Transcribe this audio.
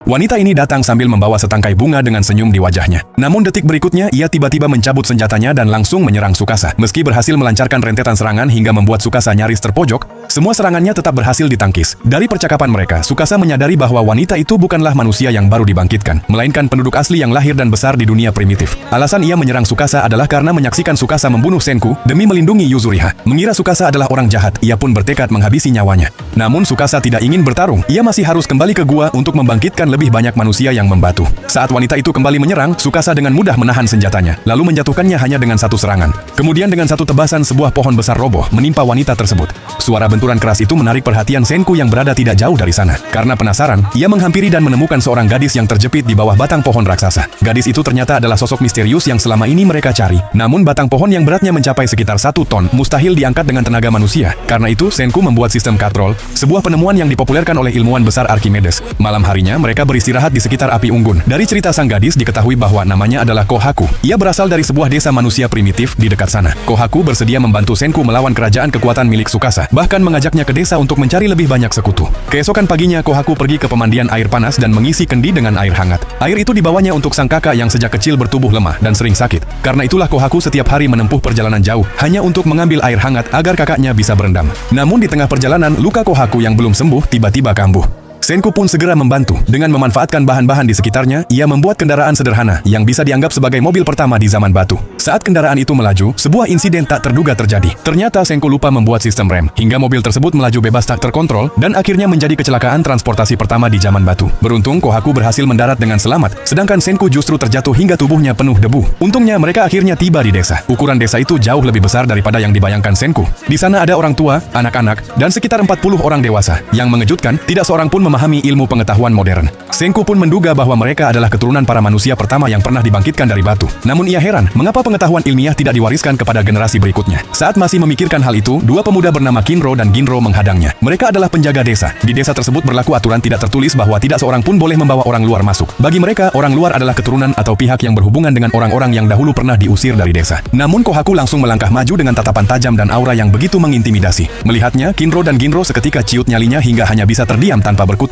Wanita ini datang sambil membawa setangkai bunga dengan senyum di wajahnya. Namun detik berikutnya, ia tiba-tiba mencabut senjatanya dan langsung menyerang Tsukasa. Meski berhasil melancarkan rentetan serangan hingga membuat Tsukasa nyaris terpojok, semua serangannya tetap berhasil ditangkis. Dari percakapan mereka, Tsukasa menyadari bahwa wanita itu bukanlah manusia yang baru dibangkitkan, melainkan penduduk asli yang lahir dan besar di dunia primitif. Alasan ia menyerang Tsukasa adalah karena menyaksikan Tsukasa membunuh Senku demi melindungi Yuzuriha. Mengira Tsukasa adalah orang jahat, ia pun bertekad menghabisi nyawanya. Namun Tsukasa tidak ingin bertarung, ia masih harus kembali ke gua untuk membangkitkan lebih banyak manusia yang membantu. Saat wanita itu kembali menyerang, Tsukasa dengan mudah menahan senjatanya, lalu menjatuhkannya hanya dengan satu serangan. Kemudian dengan satu tebasan, sebuah pohon besar roboh menimpa wanita tersebut. Suara benturan keras itu menarik perhatian Senku yang berada tidak jauh dari sana. Karena penasaran, ia menghampiri dan menemukan seorang gadis yang terjepit di bawah batang pohon raksasa. Gadis itu ternyata adalah sosok misterius yang selama ini mereka cari. Namun batang pohon yang beratnya mencapai sekitar 1 ton mustahil diangkat dengan tenaga manusia. Karena itu, Senku membuat sistem katrol, sebuah penemuan yang dipopulerkan oleh ilmuwan besar Archimedes. Malam harinya, mereka beristirahat di sekitar api unggun. Dari cerita sang gadis diketahui bahwa namanya adalah Kohaku. Ia berasal dari sebuah desa manusia primitif di dekat sana. Kohaku bersedia membantu Senku melawan kerajaan kekuatan milik Tsukasa, bahkan mengajaknya ke desa untuk mencari lebih banyak sekutu. Keesokan paginya, Kohaku pergi ke pemandian air panas dan mengisi kendi dengan air hangat. Air itu dibawanya untuk sang kakak yang sejak kecil bertubuh lemah dan sering sakit. Karena itulah Kohaku setiap hari menempuh perjalanan jauh hanya untuk mengambil air hangat agar kakaknya bisa berendam. Namun di tengah perjalanan, luka Kohaku yang belum sembuh tiba-tiba kambuh. Senku pun segera membantu. Dengan memanfaatkan bahan-bahan di sekitarnya, ia membuat kendaraan sederhana yang bisa dianggap sebagai mobil pertama di zaman batu. Saat kendaraan itu melaju, sebuah insiden tak terduga terjadi. Ternyata Senku lupa membuat sistem rem, hingga mobil tersebut melaju bebas tak terkontrol dan akhirnya menjadi kecelakaan transportasi pertama di zaman batu. Beruntung, Kohaku berhasil mendarat dengan selamat, sedangkan Senku justru terjatuh hingga tubuhnya penuh debu. Untungnya mereka akhirnya tiba di desa. Ukuran desa itu jauh lebih besar daripada yang dibayangkan Senku. Di sana ada orang tua, anak-anak, dan sekitar 40 orang dewasa. Yang mengejutkan, tidak seorang pun memahami ilmu pengetahuan modern. Senku pun menduga bahwa mereka adalah keturunan para manusia pertama yang pernah dibangkitkan dari batu. Namun ia heran, mengapa pengetahuan ilmiah tidak diwariskan kepada generasi berikutnya. Saat masih memikirkan hal itu, dua pemuda bernama Kinro dan Ginro menghadangnya. Mereka adalah penjaga desa. Di desa tersebut berlaku aturan tidak tertulis bahwa tidak seorang pun boleh membawa orang luar masuk. Bagi mereka, orang luar adalah keturunan atau pihak yang berhubungan dengan orang-orang yang dahulu pernah diusir dari desa. Namun Kohaku langsung melangkah maju dengan tatapan tajam dan aura yang begitu mengintimidasi. Melihatnya, Kinro dan Ginro seketika ciut nyalinya hingga hanya bisa terdiam tanpa berkutik.